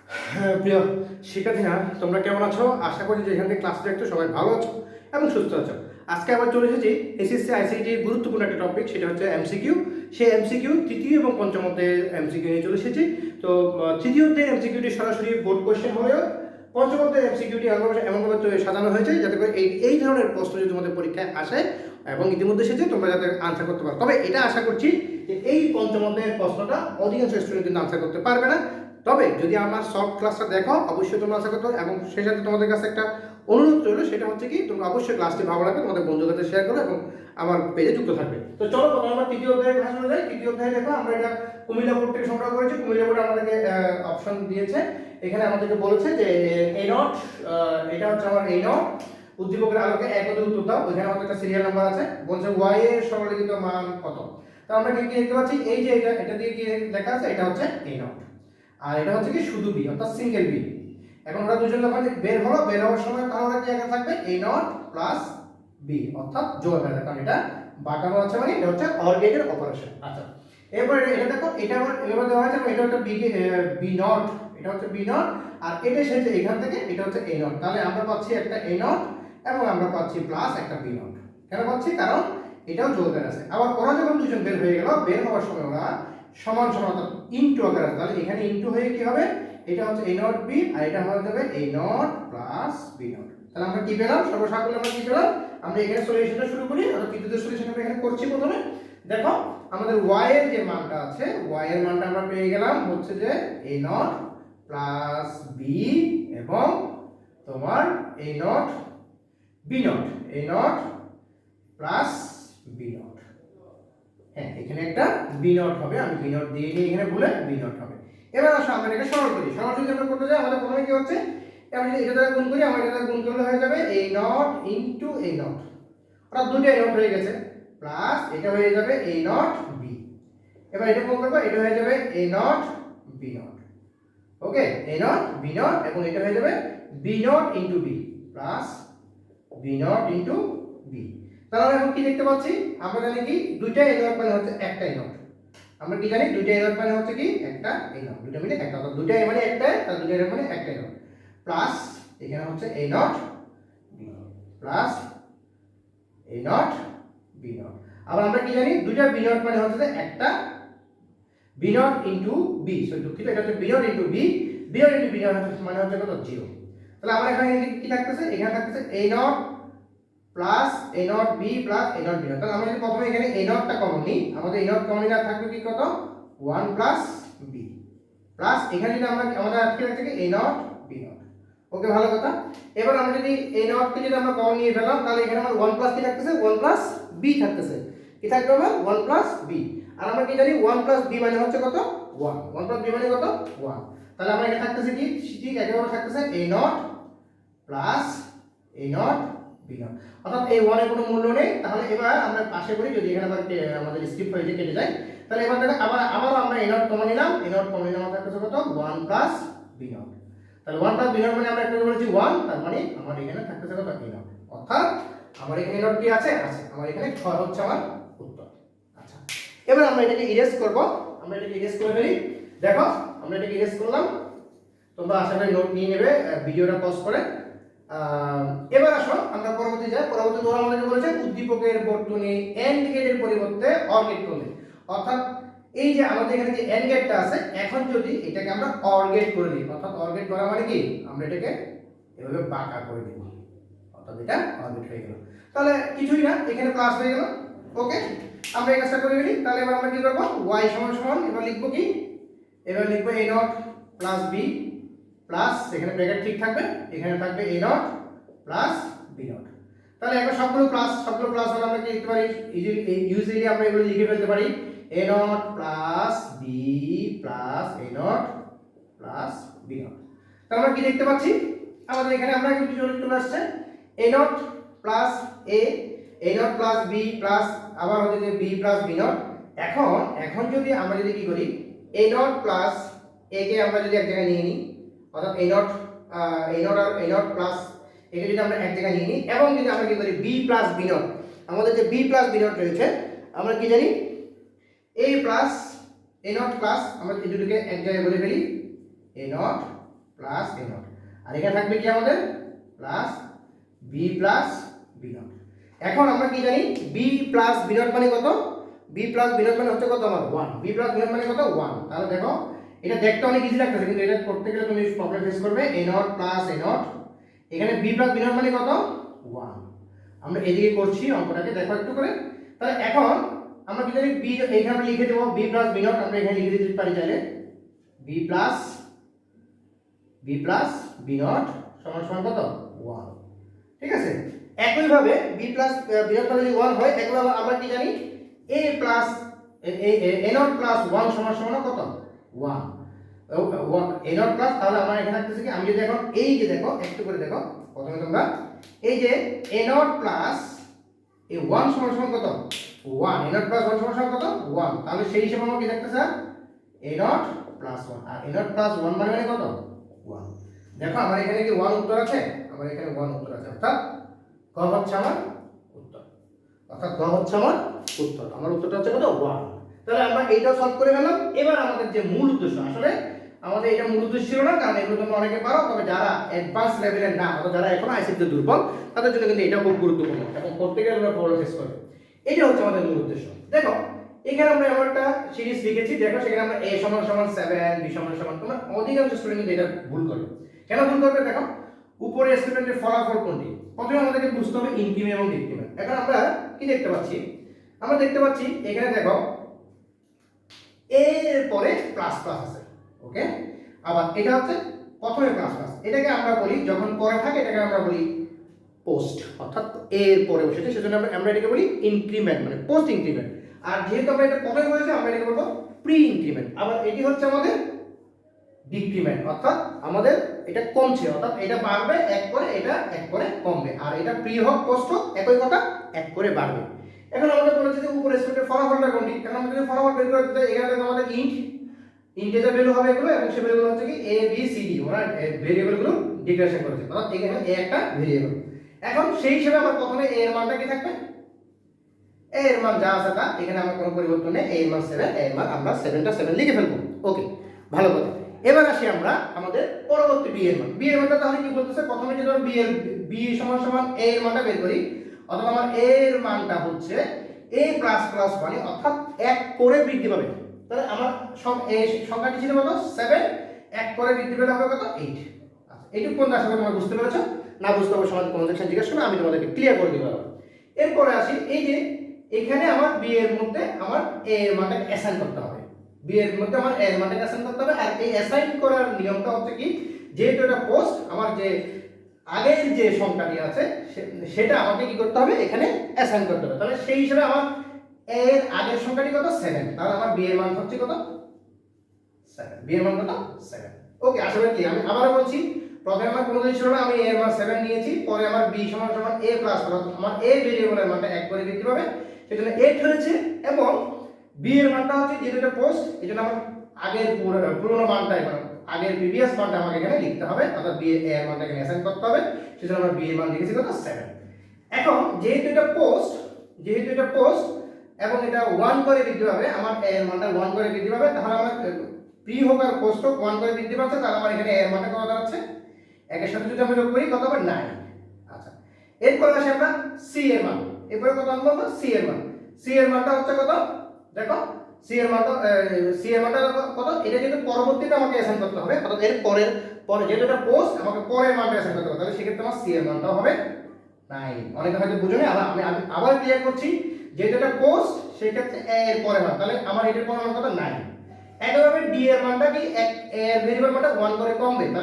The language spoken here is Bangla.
হ্যাঁ, প্রিয় শিক্ষার্থীরা, তোমরা কেমন আছো? আশা করি যে এখান থেকে ক্লাস দেখছো সবাই ভালো আছো এবং সুস্থ আছো। আজকে আবার চলে এসেছি এসএসসি আইসিটি গুরুত্বপূর্ণ একটা টপিক, সেটা হচ্ছে এমসিকিউ। সেই এমসিকিউ তৃতীয় এবং পঞ্চম অধ্যায়ের এমসিকিউ নিয়ে চলে এসেছি। তো তৃতীয় অধ্যায়ের এমসিকিউটি সরাসরি বোর্ড কোশ্চেন হলেও পঞ্চম অধ্যায়ের এমসিকিউটি এমনভাবে সাজানো হয়েছে যাতে করে এই ধরনের প্রশ্ন যদি তোমাদের পরীক্ষায় আসে এবং ইতিমধ্যে এসেছে, তোমরা যাতে আনসার করতে পারো। তবে এটা আশা করছি যে এই পঞ্চম অধ্যায়ের প্রশ্নটা অধিকাংশ স্টুডেন্ট কিন্তু আনসার করতে পারবে না। তবে যদি আমার সফট ক্লাসটা দেখো, অবশ্যই তোমরা আশা করতে পারো। এবং সেই সাথে তোমাদের কাছে একটা অনুরোধ রইলো, সেটা হচ্ছে কি, তোমরা অবশ্যই ক্লাসটি ভালো লাগবে তোমাদের বন্ধুদের সাথে শেয়ার করো এবং আমার পেজে যুক্ত থাকবে। তো চলো প্রথমে আমরা তৃতীয় অধ্যায়ে ভাষণে যাই। তৃতীয় অধ্যায়ে দেখো, আমরা এটা কুমিল্লা বোর্ড থেকে সংগ্রহ করেছি। কুমিল্লা বোর্ড আমাদেরকে অপশন দিয়েছে। এখানে আমাদেরকে বলেছে যে এই নট, এটা হচ্ছে আমার এই নট, উদ্দীপকের আলোকে এক পদে উত্তর দাও। ওইখানে আমাদের একটা সিরিয়াল নাম্বার আছে, বলছে ওয়াই এর সরলীকৃত মান কত। তো আমরা কি দেখতে পাচ্ছি, এই যে এটা দিয়ে কি লেখা আছে, এটা হচ্ছে এই নট, আর এটা হচ্ছে কি শুধু বি, অর্থাৎ সিঙ্গেল বি। এখন ওরা দুজন যখন বের হলো, বের হওয়ার সময় তাহলে ওরা কি একা থাকবে, এ নট প্লাস বি, অর্থাৎ যোগ হবে, কারণ এটা বাঁকানো আছে, মানে এটা হচ্ছে অর গেটের অপারেশন। আচ্ছা, এরপরে এটা দেখো, এটা আবার এভাবে দেওয়া আছে, এটা হচ্ছে বি নট, এটা হচ্ছে বি নট, আর এটা এসেছে এখান থেকে, এটা হচ্ছে এ নট। তাহলে আমরা পাচ্ছি একটা এ নট এবং আমরা পাচ্ছি প্লাস একটা বি নট। কেন পাচ্ছি? কারণ এটাও যোগের আছে। আবার ওরা যখন দুজন বের হয়ে গেল, বের হওয়ার সময় ওরা সমান সমান অর্থাৎ ইনটু আকারে আছে। তাহলে এখানে ইনটু হয়ে কি হবে, এটা হচ্ছে a নট b আর এটা হয়ে যাবে a not plus b not. তাহলে আমরা কি পেলাম? সর্বসাকুল্যে আমরা কি পেলাম? আমরা এখানে সলিউশনটা শুরু করি। আমরা তৃতীয় সলিউশন আমরা এখানে করছি। প্রথমে দেখো, আমাদের y এর যে মানটা আছে, y এর মানটা আমরা পেয়ে গেলাম হচ্ছে যে a নট প্লাস b এবং তোমার a not b not, a not plus b not. হ্যাঁ, এখানে একটা বি নট হবে, আমি বি নট দিয়ে নিই এখানে, ভুলে বি নট হবে। এবার আসো আমরা এটাকে সরল করি। সরল যদি আমরা করতে যাই, আমাদের প্রথমে কি হচ্ছে, আমি যদি এটা দ্বারা গুণ করি, আমার এটা দ্বারা গুণ করলে হয়ে যাবে a not into a not, অর্থাৎ দুটো a নট হয়ে গেছে, প্লাস এটা হয়ে যাবে a নট b। এবার এটা গুণ করব, এটা হয়ে যাবে a not b not. Okay, a not b not এবং এটা হয়ে যাবে b not into b plus b not into b। তাহলে আমরা এখন কি দেখতে পাচ্ছি, আমরা জানি কি দুইটা এ নট মানে হচ্ছে একটা এ নট। আমরা কি জানি, দুইটা এ নট মানে হচ্ছে কি একটা এ নট, দুইটা মিলে একটা, অর্থাৎ দুইটা এ মানে একটা, তার দুইটা এ মানে একটা এ নট, প্লাস এখানে হচ্ছে A not B plus A not be not. আবার আমরা কি জানি, দুইটা বি নট মানে হচ্ছে একটা B not into B, sorry দুঃখিত, এটা হচ্ছে B not into B, B not into B not মানে হচ্ছে কত, 0। তাহলে আমরা এখানে কি থাকতেছে, এখানে থাকতেছে এ not plus A not B plus A not be not. তাহলে আমরা যদি প্রথমে এখানে এ নটটা কমন নিই, আমাদের এ নট কমন নিলে থাকবে কি কত, 1 প্লাস বি প্লাস এখানে যদি আমরা আমাদের আটকে রাখছে কি এ নট বি নট। ওকে, ভালো কথা। এবার আমরা যদি এ নট কে যদি আমরা কমন নিয়ে ফেললাম, তাহলে এখানে আমার 1 প্লাস কি থাকতেছে, 1 প্লাস বি থাকতেছে। কি থাকবে আমার 1 প্লাস বি, আর আমরা কি জানি 1 প্লাস বি মানে হচ্ছে কত, 1, 1 প্লাস বি মানে কত, 1। তাহলে আমরা এখানে থাকতেছে কি, ঠিক একেবারে থাকতেছে এ not plus A not be naught, অর্থাৎ এই 1 এর কোনো মূল্য নেই। তাহলে এবার আমরা পাশে করি, যদি এখানে আবার আমাদের স্কিপ হয়ে যায়, কেটে যায়, তাহলে এবার দেখো আবার আমরা এ নট কমন নিলাম, এ নট কমন নিলাম, আমাদের কাছে কত, 1 প্লাস বি নট। তাহলে 1 প্লাস বি নট মানে আমরা একটা বলেছি 1, তার মানে আমার এখানে থাকতেছে কত, এ নট, অর্থাৎ আমার এখানে এ নট কি আছে, আছে, আমার এখানে 6 হচ্ছে আমার উত্তর। আচ্ছা, এবার আমরা এটাকে ইরেজ করব, আমরা এটাকে ইরেজ করে ফেলি। দেখো, আমরা এটাকে ইরেজ করলাম, তোমরা আশা করি নোট নিয়ে নেবে ভিডিওটা পজ করে। এবার আসো আমরা পরবর্তী যাই। পরবর্তী ধরো আমাদেরকে বলেছে উদ্দীপকের বর্তনী এন্ড গেটের পরিবর্তে অর গেট করলে, অর্থাৎ এই যে আমাদের এখানে যে এন্ড গেটটা আছে, এখন যদি এটাকে আমরা অর গেট করে দিই, অর্থাৎ অর গেট করা মানে কি, আমরা এটাকে এভাবে বাঁকা করে দিব, অর্থাৎ এটা অর গেট হয়ে গেল। তাহলে কিছুই না, এখানে প্লাস হয়ে গেল। ওকে, আমরা এই কাজটা করে ফেলি। তাহলে এবার আমরা কি করব, y সমান সমান এবার লিখব কি, এবার লিখব a not plus b plus, এখানে ব্র্যাকেট ঠিক থাকবে, এখানে থাকবে a not plus b not. তাহলে এখন সবগুলো প্লাস হলে আমরা কি লিখতে পারি, ইউজুয়ালি আমরা এগুলো লিখে ফেলতে পারি, a not plus b plus a not plus b not. তাহলে আমরা কি দেখতে পাচ্ছি, আমাদের এখানে আমরা একটু চলে আসছে a not plus a not plus b plus আবার হচ্ছে যে b প্লাস b নট। এখন যদি আমরা যদি কি করি, a নট প্লাস a কে আমরা যদি এক জায়গায় নিয়ে নিই, অর্থাৎ a নট আর a নট প্লাস একে যদি আমরা এক জায়গায় নিয়ে নিই, এবং যদি আমরা কি করি b প্লাস b নট, আমাদের যে b প্লাস b নট রয়েছে, আমরা কি জানি a plus a not plus, আমরা এই দুটোকে এক জায়গায় বলে ফেলি a not plus A naught, আর এখানে থাকবে কি আমাদের plus b plus b naught. এখন আমরা কি জানি বি প্লাস বি নট মানে কত, বি প্লাস বি নট মানে হচ্ছে কত আমার 1, বি প্লাস বি নট মানে কত 1। তাহলে দেখো এটা দেখতে অনেক ইজি লাগতেছে, কিন্তু এটা করতে গেলে তুমি প্রবলেম ফেস করবে। এ নট প্লাস এ নট, এখানে বি প্লাস বি নট মানে কত 1। আমরা এদিকে করছি অঙ্কটাকে, দেখো একটু করে। তাহলে এখন আমরা কি জানি বি এখানে আমরা লিখে দেব বি প্লাস বি নট, আমরা এখানে লিখে দিতে পারি চাইলে বি প্লাস বি নট সমান সমান কত 1, ঠিক আছে। একইভাবে বি প্লাস বি নট যদি 1 হয়, একইভাবে আমরা কি জানি এ প্লাস এ নট প্লাস 1 সমান সমান কত 1, এ নট প্লাস। তাহলে আমার এখানে থাকতেছে কি, আমি যদি এখন এই যে দেখো একটু করে দেখো, প্রথমে তোমরা এই যে এ নট প্লাস এই 1 সমান সমান কত 1, এ নট প্লাস 1 সমান সমান কত 1। তাহলে সেই হিসেবে আমরা কি দেখতেছে এ নট প্লাস 1, আর এ নট প্লাস 1 মানে কত 1। দেখো আমার এখানে কি 1 উত্তর আছে, আমার এখানে 1 উত্তর আছে, অর্থাৎ ক হচ্ছে আমার উত্তর, অর্থাৎ ক হচ্ছে আমার উত্তর। আমার উত্তরটা হচ্ছে কত 1। তাহলে আমরা এইটাও সলভ করে গেলাম। এবার আমাদের যে মূল উদ্দেশ্য, আসলে আমাদের এটা মূল উদ্দেশ্য ছিল না, কারণ এগুলো তোমরা অনেকে পারো, তবে যারা অ্যাডভান্স লেভেলের না, অথবা যারা এখন আইসিটিতে দুর্বল, তাদের জন্য কিন্তু এটা খুব গুরুত্বপূর্ণ এবং করতে গেলে তোমরা প্রবলেম ফেস করবে। এটা হচ্ছে আমাদের মূল উদ্দেশ্য। দেখো এখানে আমরা এমন একটা সিরিজ লিখেছি, দেখো সেখানে আমরা a সমান সমান 7, b সমান সমান, তোমরা অধিকাংশ স্টুডেন্ট কিন্তু এটা ভুল করে। কেন ভুল করবে দেখো, উপরে স্টুডেন্টের ফলাফল কোনটি, প্রথমে আমাদেরকে বুঝতে হবে ইনক্রিমেন্ট এবং ডিক্রিমেন্ট। এখন আমরা কি দেখতে পাচ্ছি, আমরা দেখতে পাচ্ছি এখানে দেখো a এর পরে প্লাস প্লাস আছে, ওকে। আবার এটা হচ্ছে প্রথমে প্লাস প্লাস, এটাকে আমরা বলি যখন পরে থাকে এটাকে আমরা বলি পোস্ট, অর্থাৎ এর পরে বসেছে, সেজন্য আমরা এটাকে বলি ইনক্রিমেন্ট, মানে পোস্ট ইনক্রিমেন্ট। আর যেহেতু আমরা এটা প্রথমে বলেছি, আমরা এটাকে বলবো প্রি ইনক্রিমেন্ট। আবার এটি হচ্ছে আমাদের ডিক্রিমেন্ট, অর্থাৎ আমাদের এটা কমছে, অর্থাৎ এটা বাড়বে এক করে, এটা এক করে কমবে। আর এটা প্রি হোক পোস্ট হোক একই কথা, এক করে বাড়বে। এখন আমাদের বলেছে যে উপরে স্টুডেন্টের ফলাফলটা কোনটি, কারণ আমরা যদি ফলাফল বের করতে চাই, এখানে আমাদের ইন্টিজার ভ্যালু হবে এগুলো, এবং সেই ভ্যালুগুলো হচ্ছে কি a b c d, ওরা ভেরিয়েবলগুলো ডিক্লারেশন করেছে, অর্থাৎ এখানে a একটা ভেরিয়েবল। এখন সেই হিসেবে আমার প্রথমে a এর মানটা কি থাকবে, a এর মান যা আছে তা, এখানে আমার কোনো পরিবর্তন নেই, a এর মান 7, a এর মান আমরা 7টা 7 লিখে ফেলবো, ওকে, ভালো কথা। এবার আসি আমরা আমাদের পরবর্তী b এর মান। b এর মানটা তাহলে কি বলতেছে, প্রথমে যদি আমরা b সমান সমান a এর মানটা বের করি, অথবা আমার a এর মানটা হচ্ছে a প্লাস প্লাস 1, অর্থাৎ এক করে বৃদ্ধি পাবে। তাহলে আমার সংখ্যাটি ছিল কত 7, এক করে বৃদ্ধি পেলে হবে কত 8। আচ্ছা, এইটুকু পর্যন্ত আশা করি তোমরা বুঝতে পেরেছো। না বুঝতে পারলে সমাজে কমেন্ট সেকশন জিজ্ঞাসা করবে, আমি তোমাদেরকে ক্লিয়ার করে দিব। এরপরে আসি এই যে এখানে আমার b এর মধ্যে আমার a এর মানটাকে অ্যাসাইন করতে হবে, b এর মধ্যে আমার a এর মানটাকে অ্যাসাইন করতে হবে। আর এই অ্যাসাইন করার নিয়মটা হচ্ছে কি, যেহেতু এটা পোস্ট, আমার যে আগের যে সংখ্যাটি আছে সেটা আমাকে কি করতে হবে, এখানে অ্যাসাইন করতে হবে। তাহলে সেই হিসেবে আমার এর আগের সংখ্যাটি কত 7, তাহলে আমার b এর মান হচ্ছে কত 7, b এর মান কত 7, ওকে। আশা করি আমি আবারও বলছি, প্রথমে আমার কোনো কিছু ছিল না, আমি a এর মান 7 নিয়েছি, পরে আমার b সমান সমান a প্লাস প্লাস, আমার a ভেরিয়েবলের মানটা এক করে বৃদ্ধি পাবে, সেজন্য 8 হয়েছে। এবং b এর মানটা হচ্ছে যেহেতু এটা পোস্ট, এজন্য আমার আগের পুরনো মানটাই, মানে আগের প্রিভিয়াস মানটা আমাকে এখানে লিখতে হবে, অর্থাৎ b এর মানটা এখানে অ্যাসাইন করতে হবে, সেজন্য আমরা b এর মান লিখেছি কত 7। এখন যেহেতু এটা পোস্ট এবং এটা 1 করে বৃদ্ধি পাবে, আমার a এর মানটা 1 করে বৃদ্ধি পাবে, তাহলে আমার প্রি হোক আর পোস্ট হোক 1 করে বৃদ্ধি পাচ্ছে, তাহলে আমার এখানে a এর মানটা কত দাঁড়াচ্ছে, একের সাথে যদি আমরা যোগ করি কত হবে 9। আচ্ছা, এরপর আসি আমরা c এর মান। এরপরে কত আনবো আমরা c এর মান। c এর মানটা হচ্ছে কত, দেখো c এর মানটা কত, এটা যেহেতু পরবর্তীতে আমাকে অ্যাসাইন করতে হবে, অর্থাৎ এর পরে যেহেতু এটা পোস্ট, আমাকে পরের মানটা অ্যাসাইন করতে হবে, তাহলে সেক্ষেত্রে আমার c এর মানটাও হবে 9। অনেকে হয়তো বুঝুনি, আমি আবার ক্লিয়ার করছি, যেহেতু এটা পোস্ট সেই ক্ষেত্রে a এর পরে মান, তাহলে আমার এটার পরে মান কত 9। একইভাবে d এর মানটা কি, এর ভেরিয়েবল মানটা 1 করে কমবে।